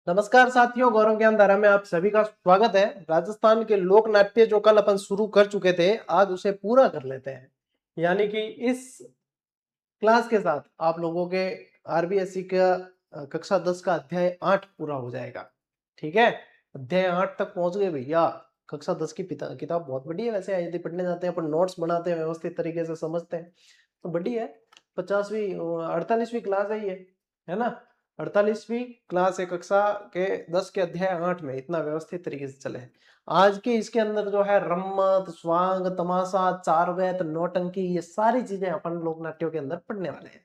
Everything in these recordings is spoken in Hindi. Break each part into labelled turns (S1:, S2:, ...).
S1: नमस्कार साथियों, गौरव ज्ञान धारा में आप सभी का स्वागत है। राजस्थान के लोक नाट्य जो कल अपन शुरू कर चुके थे, आज उसे पूरा कर लेते हैं। यानी कि इस क्लास के साथ आप लोगों के आरबीएससी का कक्षा 10 का अध्याय 8 पूरा हो जाएगा। ठीक है, अध्याय 8 तक पहुंच गए भैया। कक्षा 10 की किताब बहुत बड़ी है वैसे। यदि पढ़ने जाते हैं अपन, नोट्स बनाते हैं, व्यवस्थित तरीके से समझते हैं तो बड़ी है। 50वीं 48वीं क्लास है ये, है ना। 48वीं क्लास है कक्षा के 10 के अध्याय 8 में, इतना व्यवस्थित तरीके से चले। आज के इसके अंदर जो है रम्मत, स्वांग, तमाशा, चारवैत, नौटंकी, ये सारी चीजें अपन लोक नाट्यों के अंदर पढ़ने वाले हैं।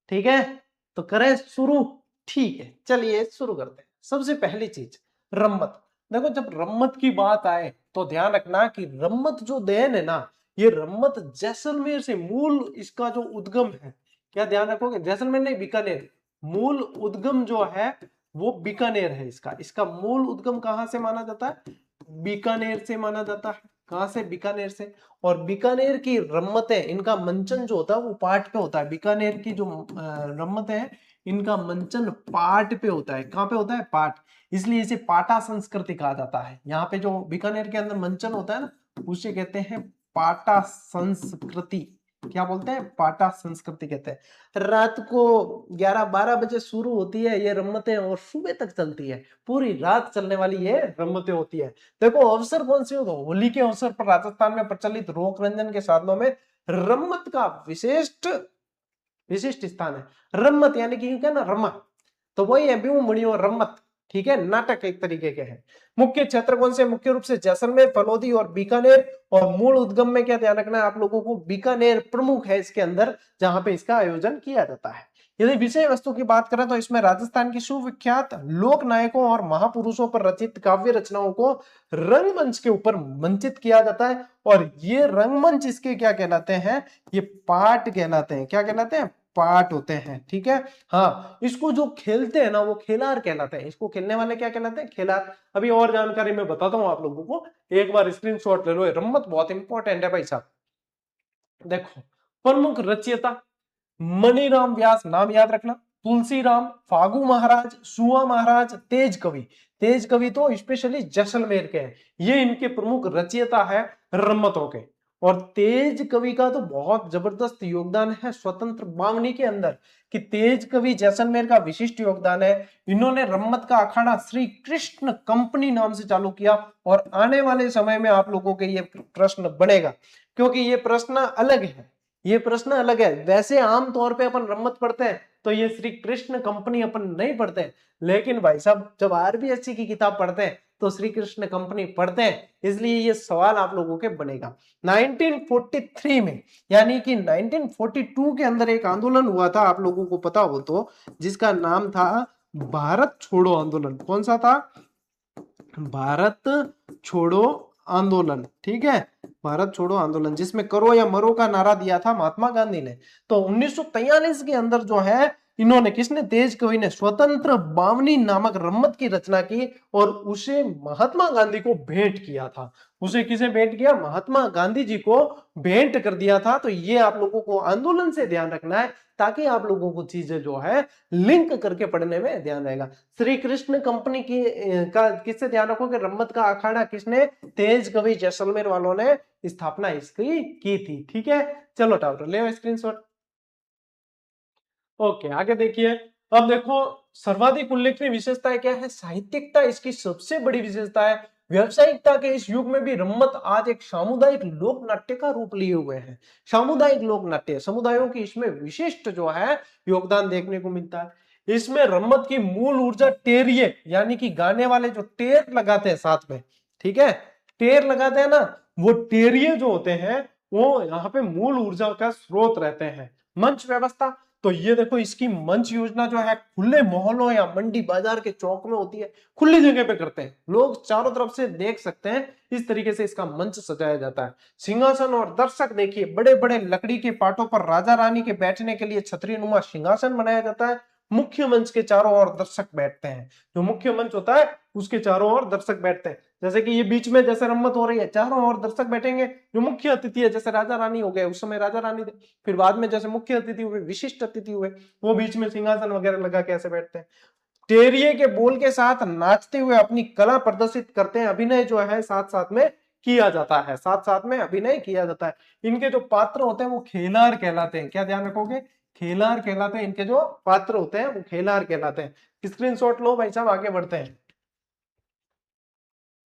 S1: ठीक है, तो करें शुरू। ठीक है, चलिए शुरू करते हैं। सबसे पहली चीज रम्मत। देखो, जब रम्मत की बात आए तो ध्यान रखना कि रम्मत जो देन है ना, ये रम्मत जैसलमेर से मूल इसका जो उद्गम है, क्या ध्यान रखोगे, जैसलमेर नहीं बीकानेर, मूल उद्गम जो है वो बीकानेर है। इसका इसका मूल उद्गम कहां से माना जाता है? बीकानेर से माना जाता है। कहां से? बीकानेर से। और बीकानेर की रम्मतें, इनका मंचन जो होता है वो पाट पे होता है। बीकानेर की जो रम्मतें हैं, इनका मंचन पाट पे होता है। कहां पे होता है? पाट। इसलिए इसे पाटा संस्कृति कहा जाता है। यहाँ पे जो बीकानेर के अंदर मंचन होता है ना, उसे कहते हैं पाटा संस्कृति। क्या बोलते हैं? पाटा संस्कृति कहते हैं। रात को 11-12 बजे शुरू होती है ये रम्मतें और सुबह तक चलती है। पूरी रात चलने वाली ये रम्मतें होती है। देखो, अवसर कौन से हो? होली के अवसर पर राजस्थान में प्रचलित रोक रंजन के साधनों में रम्मत का विशिष्ट विशिष्ट स्थान है। रम्मत यानी कि क्या ना, रमा, तो वही है ब्यू मणियो रम्मत। ठीक है, नाटक एक तरीके के हैं। मुख्य क्षेत्र कौन से? मुख्य रूप से जैसलमेर, फलोदी और बीकानेर। और मूल उद्गम में क्या ध्यान रखना है आप लोगों को? बीकानेर प्रमुख है इसके अंदर, जहां पे इसका आयोजन किया जाता है। यदि विषय वस्तु की बात करें तो इसमें राजस्थान की सुविख्यात लोक नायकों और महापुरुषों पर रचित काव्य रचनाओं को रंगमंच के ऊपर मंचित किया जाता है। और ये रंगमंच इसके क्या कहलाते हैं? ये पाठ कहलाते हैं। क्या कहलाते हैं? पाठ होते हैं। ठीक है, हाँ, इसको जो खेलते हैं ना वो खेलार कहलाते हैं। इसको खेलने वाले क्या कहलाते हैं? खेलार। अभी और जानकारी मैं बताता हूं आप लोगों को, एक बार स्क्रीनशॉट ले लो। रम्मत बहुत इंपॉर्टेंट है भाई साहब। देखो, प्रमुख रचयिता मणिराम व्यास, नाम याद रखना। तुलसीराम, फागु महाराज, सुआ महाराज, तेज कवि। तेज कवि तो स्पेशली जैसलमेर के हैं। ये इनके प्रमुख रचयिता है रम्मतों के। और तेज कवि का तो बहुत जबरदस्त योगदान है स्वतंत्र बावनी के अंदर, कि तेज कवि जैसलमेर का विशिष्ट योगदान है। इन्होंने रम्मत का अखाड़ा श्री कृष्ण कंपनी नाम से चालू किया। और आने वाले समय में आप लोगों के ये प्रश्न बनेगा, क्योंकि ये प्रश्न अलग है। ये प्रश्न अलग है। वैसे आमतौर पे अपन रम्मत पढ़ते हैं तो ये श्री कृष्ण कंपनी अपन नहीं पढ़ते हैं, लेकिन भाई साहब जब आरबीएससी की किताब पढ़ते हैं तो श्री कृष्ण कंपनी पढ़ते हैं। इसलिए ये सवाल आप लोगों के बनेगा। 1943 में, यानी कि 1942 के अंदर एक आंदोलन हुआ था, आप लोगों को पता हो तो, जिसका नाम था भारत छोड़ो आंदोलन। कौन सा था? भारत छोड़ो आंदोलन। ठीक है, भारत छोड़ो आंदोलन, जिसमें करो या मरो का नारा दिया था महात्मा गांधी ने। तो 1943 के अंदर जो है, इन्होंने, किसने? तेज कवि ने स्वतंत्र बावनी नामक रम्मत की रचना की और उसे महात्मा गांधी को भेंट किया था। उसे किसे भेंट किया? महात्मा गांधी जी को भेंट कर दिया था। तो ये आप लोगों को आंदोलन से ध्यान रखना है, ताकि आप लोगों को चीजें जो है लिंक करके पढ़ने में ध्यान रहेगा। श्री कृष्ण कंपनी की का किससे ध्यान रखोगे? रम्मत का अखाड़ा किसने? तेज कवि जैसलमेर वालों ने स्थापना इसकी की थी। ठीक है, चलो टावर ले स्क्रीनशॉट। ओके, आगे देखिए। अब देखो, सर्वाधिक उल्लेखनीय विशेषताएं क्या है? साहित्यिकता इसकी सबसे बड़ी विशेषता है। व्यावसायिकता के इस युग में भी रम्मत आज एक सामुदायिक लोक नाट्य का रूप लिए हुए हैं। सामुदायिक लोक नाट्य, समुदायों की इसमें विशिष्ट जो है योगदान देखने को मिलता है। इसमें रम्मत की मूल ऊर्जा टेरिये, यानी कि गाने वाले जो टेर लगाते हैं साथ में, ठीक है, टेर लगाते हैं ना, वो टेरिये जो होते हैं वो यहाँ पे मूल ऊर्जा का स्रोत रहते हैं। मंच व्यवस्था, तो ये देखो, इसकी मंच योजना जो है खुले मोहल्लों या मंडी बाजार के चौक में होती है। खुली जगह पे करते हैं, लोग चारों तरफ से देख सकते हैं। इस तरीके से इसका मंच सजाया जाता है। सिंहासन और दर्शक, देखिए, बड़े बड़े लकड़ी के पाटों पर राजा रानी के बैठने के लिए छतरी नुमा सिंहासन बनाया जाता है। मुख्य मंच के चारों ओर दर्शक बैठते हैं। जो मुख्य मंच होता है उसके चारों ओर दर्शक बैठते हैं। जैसे कि ये बीच में जैसे रम्मत हो रही है, चारों ओर दर्शक बैठेंगे। जो मुख्य अतिथि है, जैसे राजा रानी हो गए, उस समय राजा रानी थे। फिर बाद में जैसे मुख्य अतिथि हुए, विशिष्ट अतिथि हुए, वो बीच में सिंहासन वगैरह लगा के ऐसे बैठते हैं। टेरिये के बोल के साथ नाचते हुए अपनी कला प्रदर्शित करते हैं। अभिनय जो है साथ साथ में किया जाता है, साथ साथ में अभिनय किया जाता है। इनके जो पात्र होते हैं वो खेलार कहलाते हैं। क्या ध्यान रखोगे? खेलार कहलाते हैं। इनके जो पात्र होते हैं वो खेलार कहलाते हैं। स्क्रीनशॉट लो भाई साहब, आगे बढ़ते हैं।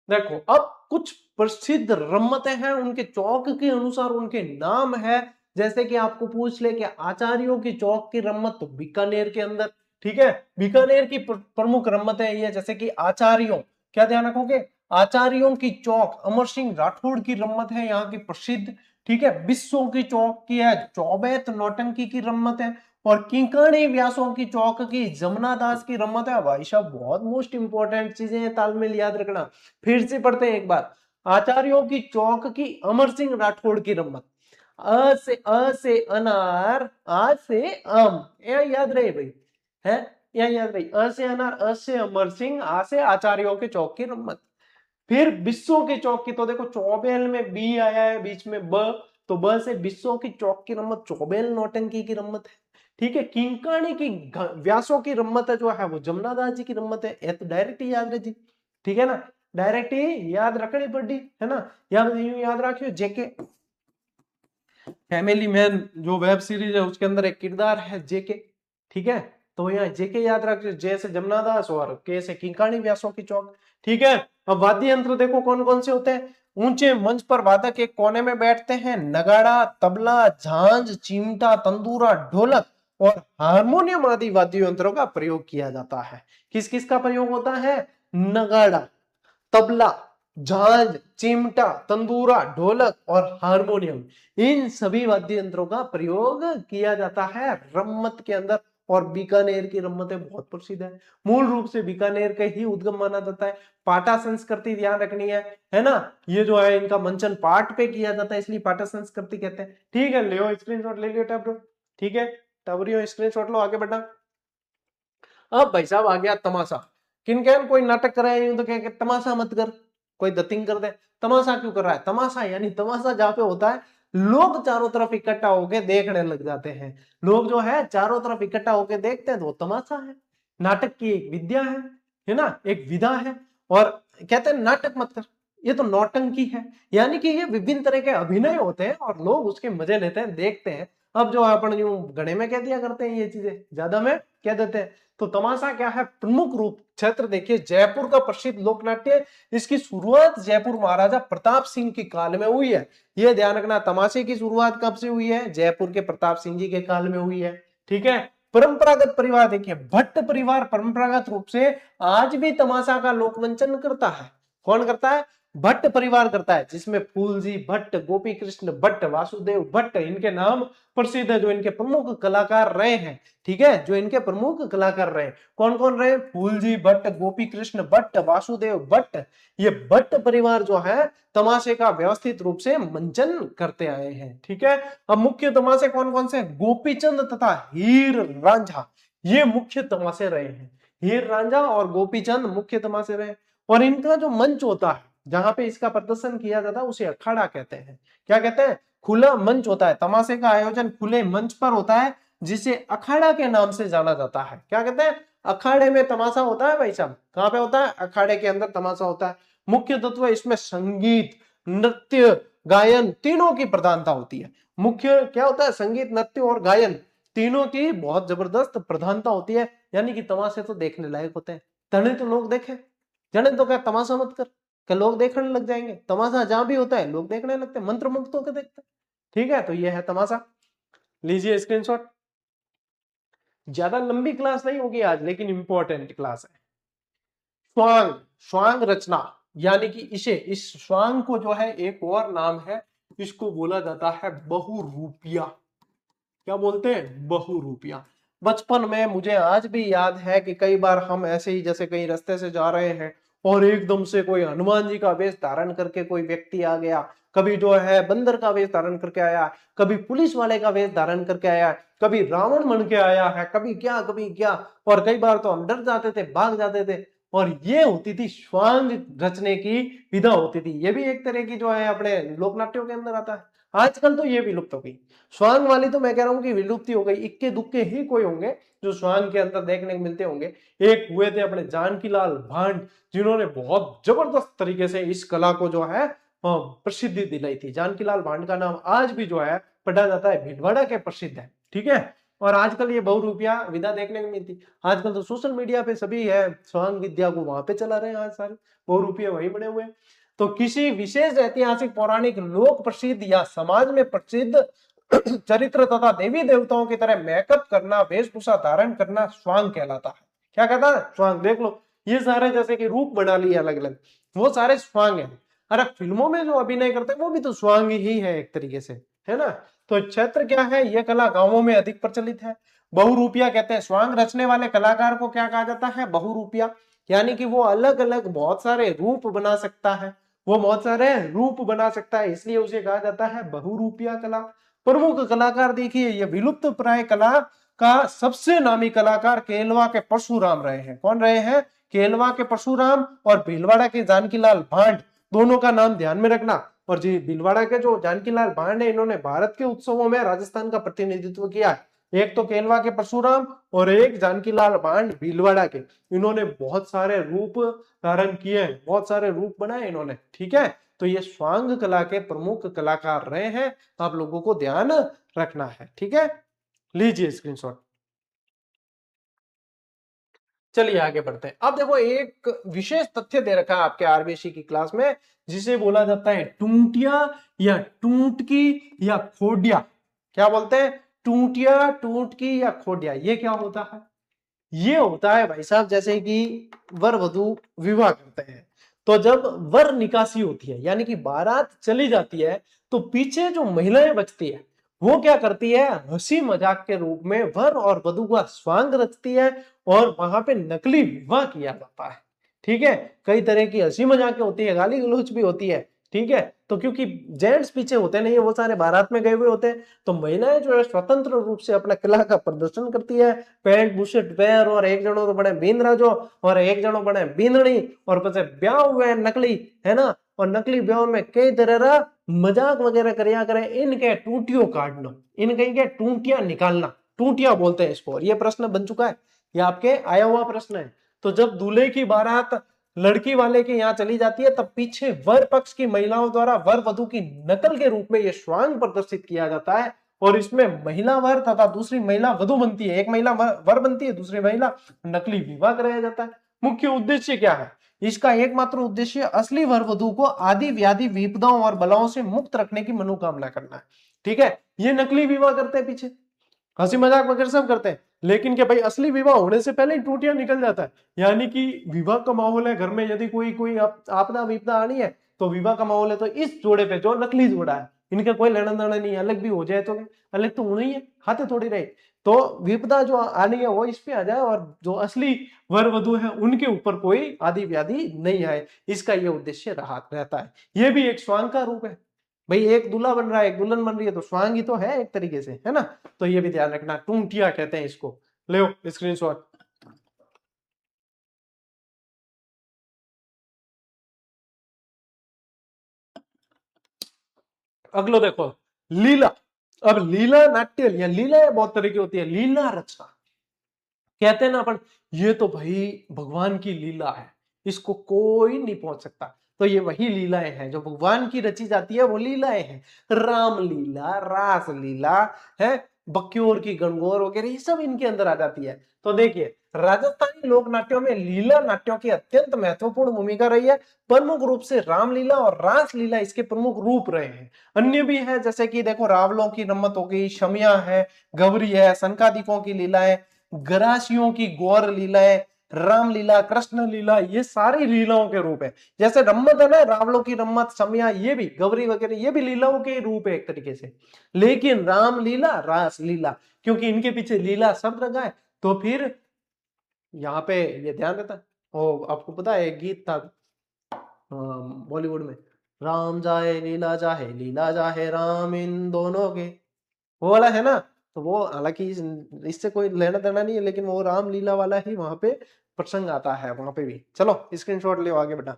S1: देखो अब कुछ प्रसिद्ध रम्मतें हैं, उनके चौक के अनुसार उनके नाम है। जैसे कि आपको पूछ ले कि आचार्यों की चौक की रम्मत, तो बीकानेर के अंदर, ठीक है, बीकानेर की प्रमुख रम्मत है ये। जैसे कि आचार्यों, क्या ध्यान रखोगे? आचार्यों की चौक अमर सिंह राठौड़ की रम्मत है यहाँ की प्रसिद्ध, ठीक है। बिस्सों की चौक की है चौबैत नौटंकी की रम्मत है। और किंकाणी व्यासों की चौक की जमुना दास की रम्मत है। भाई साहब बहुत मोस्ट इंपॉर्टेंट चीजें हैं, तालमेल याद रखना। फिर से पढ़ते हैं एक बार। आचार्यों की चौक की अमर सिंह राठौड़ की रम्मत। अ से अनार, आ से आम, यह याद रहे भाई, है यह याद रही। अ से अनार, अ से अमर सिंह, आ से आचार्यों के चौक की रम्मत। फिर बिस्सों की चौक की, तो देखो चौबेल में बी आया है बीच में ब, तो ब से बिस्सों की चौक की रम्मत चौबेल नौटंकी की रम्मत है, ठीक है। किंकाणी की व्यासों की रम्मत है जो है वो जमुना दास जी की रम्मत है। ये तो डायरेक्ट ही याद रहे जी, ठीक है ना, डायरेक्ट ही याद रखनी पड़ी है ना। याद रखियो जेके फैमिली मैन जो वेब सीरीज है उसके अंदर एक किरदार है जेके, ठीक है। तो यहाँ जेके याद रखियो, जे से जमुना दास और के से किंकाणी व्यासों की चौक, ठीक है। अब वाद्य यंत्र देखो कौन कौन से होते हैं। ऊंचे मंच पर वादक एक कोने में बैठते हैं। नगाड़ा, तबला, झांझ, चिमटा, तंदूरा, ढोलक और हारमोनियम आदि वाद्य यंत्रों का प्रयोग किया जाता है। किस किस का प्रयोग होता है? नगाड़ा, तबला, झांझ, चिमटा, तंदूरा, ढोलक और हारमोनियम, इन सभी वाद्य यंत्रों का प्रयोग किया जाता है रम्मत के अंदर। और बीकानेर की रम्मतें बहुत प्रसिद्ध है। मूल रूप से बीकानेर का ही उद्गम माना जाता है। पाटा संस्कृति ध्यान रखनी है ना। ये जो है इनका मंचन पाट पे किया जाता है, इसलिए पाटा संस्कृति कहते हैं, ठीक है। लियो स्क्रीनशॉट ले लियो टैब, ठीक है, टबरियो स्क्रीनशॉट लो, आगे बढ़ना। अब भाई साहब आ गया तमाशा। किनके कोई नाटक कराया यूं तो कह तमाशा मत कर, कोई दतिंग कर दे, तमाशा क्यों कर रहा है? तमाशा यानी तमाशा जहां पे होता है लोग चारों तरफ इकट्ठा होके देखने लग जाते हैं। लोग जो है चारों तरफ इकट्ठा होके देखते हैं तो वो तमाशा है। नाटक की एक विद्या है ना, एक विधा है। और कहते हैं नाटक मत कर, ये तो नौटंकी है। यानी कि ये विभिन्न तरह के अभिनय होते हैं और लोग उसके मजे लेते हैं, देखते हैं। अब जो अपन यूं गणे में कह दिया करते हैं ये चीजें, ज्यादा में कह देते हैं। तो तमाशा क्या है? प्रमुख रूप क्षेत्र देखिए जयपुर का प्रसिद्ध लोक नाट्य। इसकी शुरुआत जयपुर महाराजा प्रताप सिंह के काल में हुई है। यह ध्यान रखना, तमाशे की शुरुआत कब से हुई है? जयपुर के प्रताप सिंह जी के काल में हुई है, ठीक है। परंपरागत परिवार देखिए, भट्ट परिवार परंपरागत रूप से आज भी तमाशा का लोकमंचन करता है। कौन करता है? भट्ट परिवार करता है, जिसमें फूलजी भट्ट, गोपी कृष्ण भट्ट, वासुदेव भट्ट, इनके नाम प्रसिद्ध है, जो इनके प्रमुख कलाकार रहे हैं, ठीक है, जो इनके प्रमुख कलाकार रहे। कौन कौन रहे? फूलजी भट्ट, गोपी कृष्ण भट्ट, वासुदेव भट्ट। ये भट्ट परिवार जो है तमाशे का व्यवस्थित रूप से मंचन करते आए हैं, ठीक है। अब मुख्य तमाशे कौन कौन से? गोपीचंद तथा हीर रांझा, ये मुख्य तमाशे रहे हैं। हीर रांझा और गोपीचंद मुख्य तमाशे रहे। और इनका जो मंच होता है जहां पे इसका प्रदर्शन किया जाता है उसे अखाड़ा कहते हैं। क्या कहते हैं? खुला मंच होता है, तमाशे का आयोजन खुले मंच पर होता है, जिसे अखाड़ा के नाम से जाना जाता है। क्या कहते हैं? अखाड़े में तमाशा होता है भाई साहब। कहां पे होता है? अखाड़े के अंदर तमाशा होता है। मुख्य तत्व इसमें संगीत, नृत्य, गायन तीनों की प्रधानता होती है। मुख्य क्या होता है? संगीत, नृत्य और गायन तीनों की बहुत जबरदस्त प्रधानता होती है। यानी कि तमाशे तो देखने लायक होते हैं, तने तो लोग देखे, जने तो क्या तमाशा मत कर, क्या लोग देखने लग जाएंगे। तमाशा जहां भी होता है लोग देखने लगते हैं, मंत्रमुग्ध होकर देखते हैं, ठीक है। तो यह है तमाशा, लीजिए स्क्रीनशॉट। ज्यादा लंबी क्लास नहीं होगी आज, लेकिन इंपॉर्टेंट क्लास है। स्वांग, स्वांग रचना, यानी कि इस स्वांग को जो है एक और नाम है, इसको बोला जाता है बहुरूपिया। क्या बोलते हैं? बहुरूपिया। बचपन में मुझे आज भी याद है कि कई बार हम ऐसे ही जैसे कहीं रास्ते से जा रहे हैं और एकदम से कोई हनुमान जी का वेश धारण करके कोई व्यक्ति आ गया, कभी जो है बंदर का वेश धारण करके आया, कभी पुलिस वाले का वेश धारण करके आया, कभी रावण बन के आया है, कभी क्या, और कई बार तो हम डर जाते थे, भाग जाते थे। और ये होती थी स्वांग रचने की विधा होती थी। ये भी एक तरह की जो है अपने लोक नाट्यों के अंदर आता है। आजकल तो ये विलुप्त हो गई। स्वांग वाली तो मैं कह रहा हूँ कि विलुप्ति हो गई, इक्के दुक्के ही कोई होंगे जो स्वांग के अंदर देखने को मिलते होंगे। एक हुए थे अपने जानकीलाल भांड, जिन्होंने बहुत जबरदस्त तरीके से इस कला को जो है प्रसिद्धि दिलाई थी। जानकीलाल भांड का नाम आज भी जो है पढ़ा जाता है, भीलवाड़ा के प्रसिद्ध है, ठीक है। और आजकल ये बहुरूपिया विधा देखने को मिलती, आजकल तो सोशल मीडिया पे सभी है स्वांग विद्या को वहां पे चला रहे हैं, आज सारे बहुरूपिया वही बने हुए हैं। तो किसी विशेष ऐतिहासिक पौराणिक लोक प्रसिद्ध या समाज में प्रसिद्ध चरित्र तथा देवी देवताओं की तरह मेकअप करना, वेशभूषा धारण करना स्वांग कहलाता है। क्या कहता है? स्वांग। देख लो ये सारे जैसे कि रूप बना लिए अलग अलग, वो सारे स्वांग है। अरे फिल्मों में जो अभिनय करते हैं वो भी तो स्वांग ही है एक तरीके से, है ना। तो क्षेत्र क्या है, यह कला गांवों में अधिक प्रचलित है। बहुरूपिया कहते हैं, स्वांग रचने वाले कलाकार को क्या कहा जाता है? बहुरूपिया। यानी कि वो अलग अलग बहुत सारे रूप बना सकता है, वो बहुत सारे रूप बना सकता है, इसलिए उसे कहा जाता है बहुरूपिया कला। प्रमुख कलाकार देखिए, ये विलुप्त प्राय कला का सबसे नामी कलाकार केलवा के परशुराम रहे हैं। कौन रहे हैं? केलवा के परशुराम और भीलवाड़ा के जानकीलाल भांड, दोनों का नाम ध्यान में रखना। और जी भीलवाड़ा के जो जानकीलाल भांड है, इन्होंने भारत के उत्सवों में राजस्थान का प्रतिनिधित्व किया है। एक तो केलवा के परशुराम और एक जानकीलाल भांड भीलवाड़ा के, इन्होंने बहुत सारे रूप धारण किए हैं, बहुत सारे रूप बनाए इन्होंने, ठीक है। तो ये स्वांग कला के प्रमुख कलाकार रहे हैं, आप लोगों को ध्यान रखना है, ठीक है। लीजिए स्क्रीनशॉट। चलिए आगे बढ़ते हैं। अब देखो एक विशेष तथ्य दे रखा है आपके आरबीएससी की क्लास में, जिसे बोला जाता है टूंटिया या टूंटकी या खोडिया। क्या बोलते हैं? टूंटिया, टूंटकी या खोडिया। ये क्या होता है? ये होता है भाई साहब जैसे कि वर वधु विवाह करते हैं, तो जब वर निकासी होती है यानी कि बारात चली जाती है, तो पीछे जो महिलाएं बचती है वो क्या करती है? हंसी मजाक के रूप में वर और वधु का स्वांग रचती है और वहां पे नकली विवाह किया जाता है, ठीक है। कई तरह की हंसी मजाक होती है, गाली गलौज भी होती है, ठीक है। तो क्योंकि जेंट्स पीछे होते नहीं है, वो सारे बारात में गए हुए होते हैं, तो महिलाएं जो है स्वतंत्र रूप से अपना कला का प्रदर्शन करती है। पैंट बुशर्ट पैर, और एक जनो तो बने बींद्रा जो, और एक जनो बने बींदड़ी, और पचे ब्याह हुए नकली, है ना। और नकली ब्याह में कई तरह का मजाक वगैरह करिया करे, इनके टूटियों काटना, इनके टूटियां निकालना, टूटियां बोलते हैं इसको। और ये प्रश्न बन चुका है, ये आपके आया हुआ प्रश्न है। तो जब दूल्हे की बारात लड़की वाले के यहाँ चली जाती है, तब पीछे वर पक्ष की महिलाओं द्वारा वर वधु की नकल के रूप में यह स्वांग प्रदर्शित किया जाता है। और इसमें महिला वर तथा दूसरी महिला वधु बनती है, एक महिला वर बनती है, दूसरी महिला नकली विवाह कराया जाता है। मुख्य उद्देश्य क्या है इसका? एकमात्र उद्देश्य असली वर वधु को आदि व्याधि विपदाओं और बलाओं से मुक्त रखने की मनोकामना करना है, ठीक है। ये नकली विवाह करते हैं, पीछे हंसी मजाक वगैरह सब करते हैं, लेकिन क्या भाई असली विवाह होने से पहले ही टूटियां निकल जाता है। यानी कि विवाह का माहौल है घर में, यदि कोई कोई आपदा विपदा आनी है, तो विवाह का माहौल है, तो इस जोड़े पे जो नकली जोड़ा है, इनका कोई लेना देना नहीं, अलग भी हो जाए तो अलग तो होना ही है, खाते थोड़ी रहे। तो विपदा जो आनी है वो इस पे आ जाए, और जो असली वर वधु है उनके ऊपर कोई आदि व्याधि नहीं आए, इसका ये उद्देश्य रहता है। ये भी एक स्वांग का रूप है भाई, एक दूल्हा बन रहा है, एक दुल्हन बन रही है, तो स्वांग ही तो है एक तरीके से, है ना। तो ये भी ध्यान रखना, टूंटिया कहते हैं इसको। ले स्क्रीनशॉट। अगलो देखो, लीला। अब लीला नाट्य या लीला बहुत तरह की होती है, लीला रचना कहते हैं ना अपन, ये तो भाई भगवान की लीला है, इसको कोई नहीं पहुंच सकता। तो ये वही लीलाएं हैं जो भगवान की रची जाती है, वो लीलाएं हैं। राम लीला, रास लीला है, बक्योर की गणगौर वगैरह, ये सब इनके अंदर आ जाती है। तो देखिए राजस्थानी लोक नाट्यों में लीला नाट्यों की अत्यंत महत्वपूर्ण भूमिका रही है। प्रमुख रूप से रामलीला और रास लीला इसके प्रमुख रूप रहे हैं। अन्य भी है, जैसे कि देखो रावलों की रम्मत हो गई, शमिया है, गौरी है, संकादिकों की लीलाएं, गरासियों की गौर लीलाएं, रामलीला, कृष्ण लीला, ये सारी लीलाओं के रूप है। जैसे रम्मत है ना, रावलों की रम्मत, समया, ये भी गौरी वगैरह, ये भी लीलाओं के रूप है एक तरीके से। लेकिन रामलीला, रास लीला, क्योंकि इनके पीछे लीला शब्द लगा है, तो फिर यहाँ पे ये ध्यान रहता है। ओ आपको पता है एक गीत था बॉलीवुड में, राम जाए लीला जाए, लीला जाए राम, इन दोनों के, वो वाला है ना। तो वो हालांकि इससे कोई लेना देना नहीं है, लेकिन वो रामलीला वाला ही वहां पे प्रसंग आता है वहां पे भी। चलो स्क्रीनशॉट ले आगे बेटा।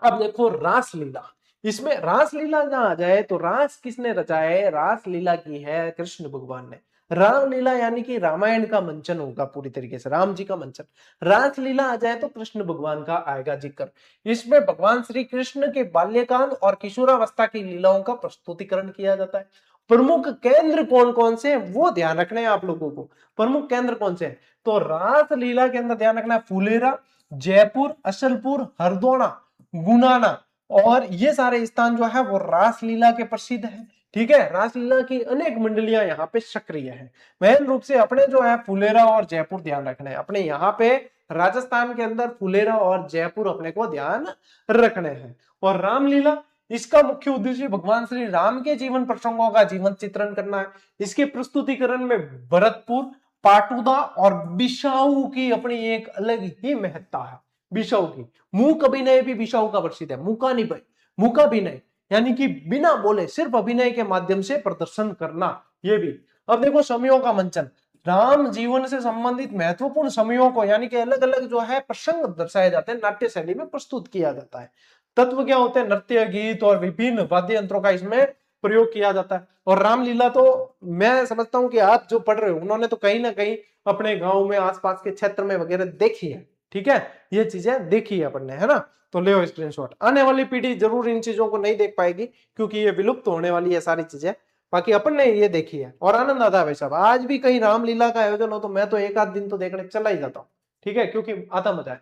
S1: अब देखो रासलीला, इसमें रासलीला जहां आ जाए तो रास किसने रचा है? रासलीला की है कृष्ण भगवान ने। रामलीला यानी कि रामायण का मंचन होगा पूरी तरीके से, राम जी का मंचन। रासलीला आ जाए तो कृष्ण भगवान का आएगा जिक्र। इसमें भगवान श्री कृष्ण के बाल्यकाल और किशोरावस्था की लीलाओं का प्रस्तुतिकरण किया जाता है। प्रमुख केंद्र कौन कौन से वो ध्यान रखना है आप लोगों को। प्रमुख केंद्र कौन से हैं? तो रासलीला के अंदर ध्यान रखना है फुलेरा, जयपुर, अशलपुर, हरदोना, गुनाना, और ये सारे स्थान जो है वो रासलीला के प्रसिद्ध है। ठीक है, रासलीला की अनेक मंडलियां यहाँ पे सक्रिय है। मेन रूप से अपने जो है फुलेरा और जयपुर ध्यान रखना है, अपने यहाँ पे राजस्थान के अंदर फुलेरा और जयपुर अपने को ध्यान रखने हैं। और रामलीला, इसका मुख्य उद्देश्य भगवान श्री राम के जीवन प्रसंगों का जीवन चित्रण करना है। इसके प्रस्तुतिकरण में भरतपुर, पाटुदा और बिसाऊ की अपनी एक अलग ही महत्ता है। बिसाऊ की मूक अभिनय भी बिसाऊ का प्रसिद्ध है। मूका अभिनय यानी कि बिना बोले सिर्फ अभिनय के माध्यम से प्रदर्शन करना, ये भी। अब देखो समयों का मंचन, राम जीवन से संबंधित महत्वपूर्ण समयों को यानी कि अलग अलग जो है प्रसंग दर्शाए जाते हैं, नाट्य शैली में प्रस्तुत किया जाता है। तत्व क्या होते हैं? नृत्य, गीत और विभिन्न वाद्य यंत्रों का इसमें प्रयोग किया जाता है। और रामलीला तो मैं समझता हूं कि आप जो पढ़ रहे हो उन्होंने तो कहीं ना कहीं अपने गांव में, आसपास के क्षेत्र में वगैरह देखी है। ठीक है, ये चीजें देखी है अपन ने, है ना। तो ले स्क्रीनशॉट। आने वाली पीढ़ी जरूर इन चीजों को नहीं देख पाएगी क्योंकि ये विलुप्त होने वाली है सारी चीजें, बाकी अपन ने ये देखी है और आनंद आता है भाई साहब। आज भी कहीं रामलीला का आयोजन हो तो मैं तो एक आध दिन तो देखने चला ही जाता हूँ। ठीक है, क्योंकि आता मजा है।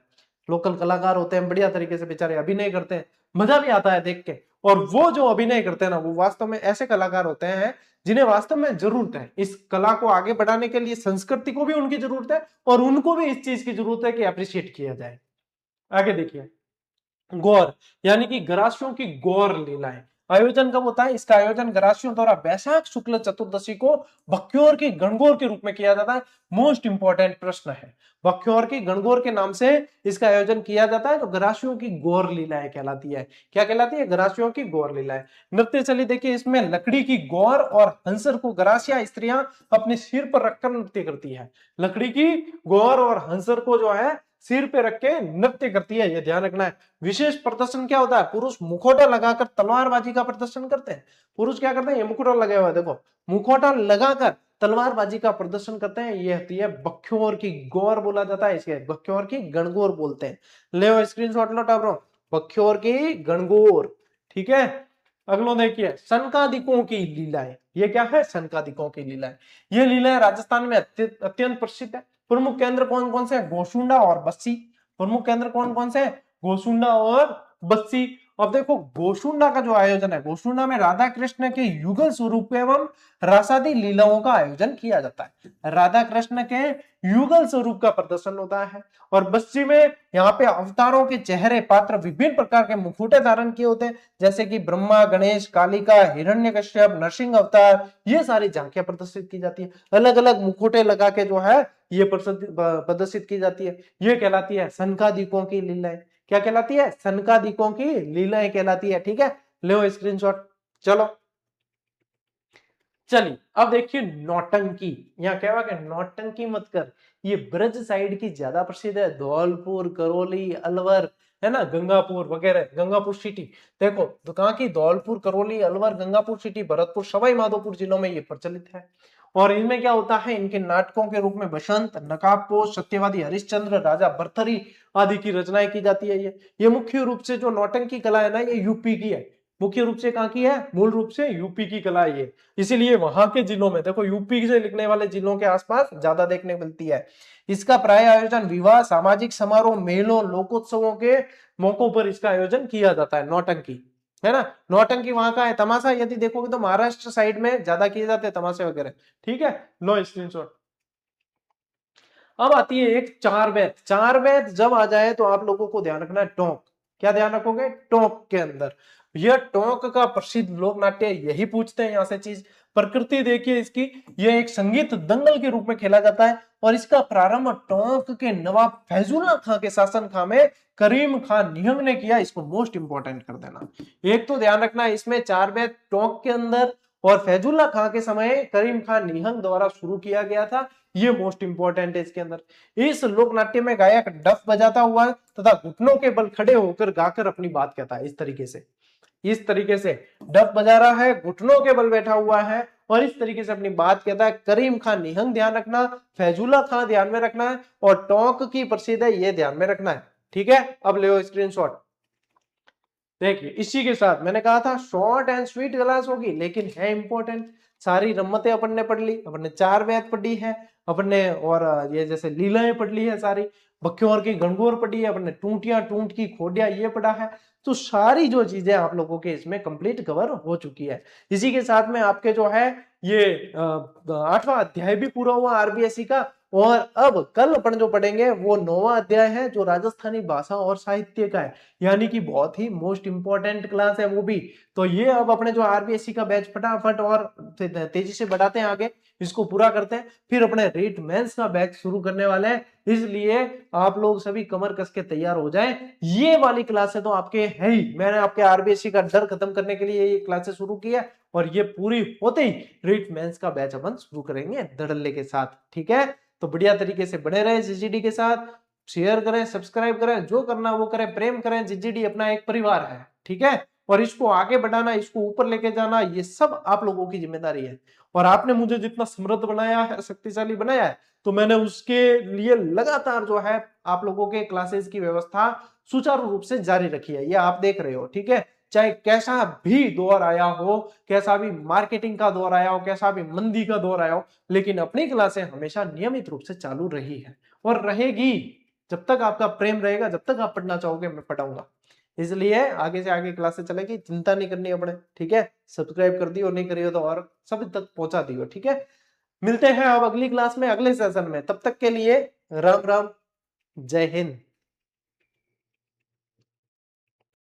S1: लोकल कलाकार होते हैं, बढ़िया तरीके से बेचारे अभिनय करते हैं, मजा भी आता है देख के। और वो जो अभिनय करते हैं ना, वो वास्तव में ऐसे कलाकार होते हैं जिन्हें वास्तव में जरूरत है इस कला को आगे बढ़ाने के लिए। संस्कृति को भी उनकी जरूरत है और उनको भी इस चीज की जरूरत है कि अप्रिशिएट किया जाए। आगे देखिए, गौर यानी कि गरासियों की गौर लीलाएं। आयोजन कब होता है? इसका आयोजन गरासियों द्वारा वैशाख शुक्ल चतुर्दशी को बख्योर की गणगौर के रूप में किया जाता है। मोस्ट इंपॉर्टेंट प्रश्न है, बख्योर की गणगौर के नाम से इसका आयोजन किया जाता है। तो गरासियों की गौर लीलाएं कहलाती है। क्या कहलाती है? गरासियों की गौर लीलाएं। नृत्य चली देखिए, इसमें लकड़ी की गौर और हंसर को गरासिया स्त्रियां अपने सिर पर रखकर नृत्य करती है। लकड़ी की गौर और हंसर को जो है सिर पे रख के नृत्य करती है, ये ध्यान रखना है। विशेष प्रदर्शन क्या होता है? पुरुष मुखौटा लगाकर तलवारबाजी का प्रदर्शन करते हैं। पुरुष क्या करते हैं? ये मुखौटा लगा हुआ है, देखो, मुखौटा लगाकर तलवारबाजी का प्रदर्शन करते हैं। ये होती है बख्योर की गौर, बोला जाता है इसके, बख्योर की गणगौर बोलते हैं। ले स्क्रीनशॉट लो टाप, बख्योर की गणगौर। ठीक है, अगलो देखिए, सनकादिकों की लीलाएं। ये क्या है? सनकादिकों की लीलाएं। ये लीलाएं राजस्थान में अत्यंत प्रसिद्ध है। प्रमुख केंद्र कौन कौन से हैं? गोसुंडा और बस्सी। प्रमुख केंद्र कौन कौन से हैं? गोसुंडा और बस्सी। अब देखो, गोसुंडा का जो आयोजन है, गोसुंडा में राधा कृष्ण के युगल स्वरूप एवं रसादी लीलाओं का आयोजन किया जाता है। राधा कृष्ण के युगल स्वरूप का प्रदर्शन होता है। और बस्सी में यहाँ पे अवतारों के चेहरे, पात्र विभिन्न प्रकार के मुखौटे धारण किए होते हैं, जैसे कि ब्रह्मा, गणेश, कालिका, हिरण्यकश्यप, नरसिंह अवतार, ये सारी झांकियां प्रदर्शित की जाती है। अलग अलग मुखौटे लगा के जो है ये प्रदर्शित की जाती है। ये कहलाती है सनकादिकों की लीलाएं। क्या कहलाती है? सनकादिकों की लीलाएं कहलाती है। ठीक है, लो स्क्रीनशॉट। चलो चलिए, अब देखिए नौटंकी। यहाँ क्या हुआ? नौटंकी मत कर, ये ब्रज साइड की ज्यादा प्रसिद्ध है। धौलपुर, करौली, अलवर, है ना, गंगापुर वगैरह, गंगापुर सिटी। देखो तो कहाँ की? धौलपुर, करौली, अलवर, गंगापुर सिटी, भरतपुर, सवाई माधोपुर जिलों में ये प्रचलित है। और इनमें क्या होता है? इनके नाटकों के रूप में बसंत, नकाबपोश, सत्यवादी हरिश्चंद्र, राजा भर्तरी आदि की रचनाएं की जाती है। ये मुख्य रूप से जो नौटंकी कला है ना, ये यूपी की है। मुख्य रूप से कहाँ की है? मूल रूप से यूपी की कला है ये। इसीलिए वहां के जिलों में देखो, यूपी से लिखने वाले जिलों के आसपास ज्यादा देखने को मिलती है। इसका प्राय आयोजन विवाह, सामाजिक समारोह, मेलों, लोकोत्सवों के मौकों पर इसका आयोजन किया जाता है। नौटंकी, है ना। नौटंकी वहां का है। तमाशा यदि देखोगे तो महाराष्ट्र साइड में ज्यादा किए जाते हैं तमाशे वगैरह। ठीक है, लो स्क्रीनशॉट। अब आती है एक चार वेद। चार वेद जब आ जाए तो आप लोगों को ध्यान रखना है टोंक। क्या ध्यान रखोगे? टोंक के अंदर यह टोंक का प्रसिद्ध लोक नाट्य, यही पूछते हैं यहां से चीज। प्रकृति देखिए इसकी, यह एक संगीत दंगल के रूप में खेला जाता है और इसका प्रारंभ टोंक के नवाब फैजुल्ला खां के शासन काल में करीम खान निहंग ने किया। इसको मोस्ट इंपोर्टेंट कर देना। एक तो ध्यान रखना है, इसमें चार वेद टोंक के अंदर और फैजुल्ला खां के समय करीम खान निहंग द्वारा शुरू किया गया था। ये मोस्ट इंपॉर्टेंट है इसके अंदर। इस लोकनाट्य में गायक डफ बजाता हुआ तथा घुटनों के बल खड़े होकर गाकर अपनी बात कहता है। इस तरीके से डफ बजा रहा है, घुटनों के बल बैठा हुआ है और इस तरीके से अपनी बात कहता है। करीम खान निहंग ध्यान रखना, फैजुल्ला खां ध्यान में रखना है और टोंक की प्रसिद्ध है ये ध्यान में रखना है। ठीक है, अब ले स्क्रीनशॉट। देखिए इसी के साथ मैंने कहा था शॉर्ट एंड स्वीट क्लास होगी, लेकिन है इंपॉर्टेंट। सारी रम्मतें अपन ने पढ़ ली, अपन ने चार वेद पढ़ी है अपन ने, और ये जैसे लीलाएं पढ़ ली है सारी, बख्योर की गणगौर पढ़ी है अपन ने, टूंटियां टूंट की खोडिया ये पढ़ा है। तो सारी जो चीजें आप लोगों के इसमें कंप्लीट कवर हो चुकी है। इसी के साथ में आपके जो है ये 8वां अध्याय भी पूरा हुआ आरबीएसई का। और अब कल अपन जो पढ़ेंगे वो 9वां अध्याय है जो राजस्थानी भाषा और साहित्य का है, यानी कि बहुत ही मोस्ट इंपॉर्टेंट क्लास है वो भी। तो ये अब अपने जो आरबीएसई का बैच फटाफट और तेजी से बढ़ाते हैं आगे, इसको पूरा करते हैं, फिर अपने रीट मेंस का बैच शुरू करने वाले हैं। इसलिए आप लोग सभी कमर कस के तैयार हो जाएं। ये वाली क्लासें तो आपके है ही, मैंने आपके आरबीएसई का डर खत्म करने के लिए ये क्लासेस शुरू किया और ये पूरी होते ही रीट मेंस का बैच अपन शुरू करेंगे धड़ल्ले के साथ। ठीक है, तो बढ़िया तरीके से बने रहे जीजीडी के साथ, शेयर करें, सब्सक्राइब करें, जो करना वो करें, प्रेम करें। जीजीडी अपना एक परिवार है। ठीक है, और इसको आगे बढ़ाना, इसको ऊपर लेके जाना, ये सब आप लोगों की जिम्मेदारी है। और आपने मुझे जितना समृद्ध बनाया है, शक्तिशाली बनाया है, तो मैंने उसके लिए लगातार जो है आप लोगों के क्लासेस की व्यवस्था सुचारू रूप से जारी रखी है। ये आप देख रहे हो। ठीक है, चाहे कैसा भी दौर आया हो, कैसा भी मार्केटिंग का दौर आया हो, कैसा भी मंदी का दौर आया हो, लेकिन अपनी क्लासें हमेशा नियमित रूप से चालू रही है और रहेगी। जब तक आपका प्रेम रहेगा, जब तक आप पढ़ना चाहोगे, मैं पढ़ाऊंगा। इसलिए आगे से आगे क्लासेस चलेगी, चिंता नहीं करनी अपने। ठीक है, सब्सक्राइब कर दियो, नहीं करियो तो और सभी तक पहुंचा दियो। ठीक है, मिलते हैं अब अगली क्लास में, अगले सेशन में। तब तक के लिए राम राम, जय हिंद।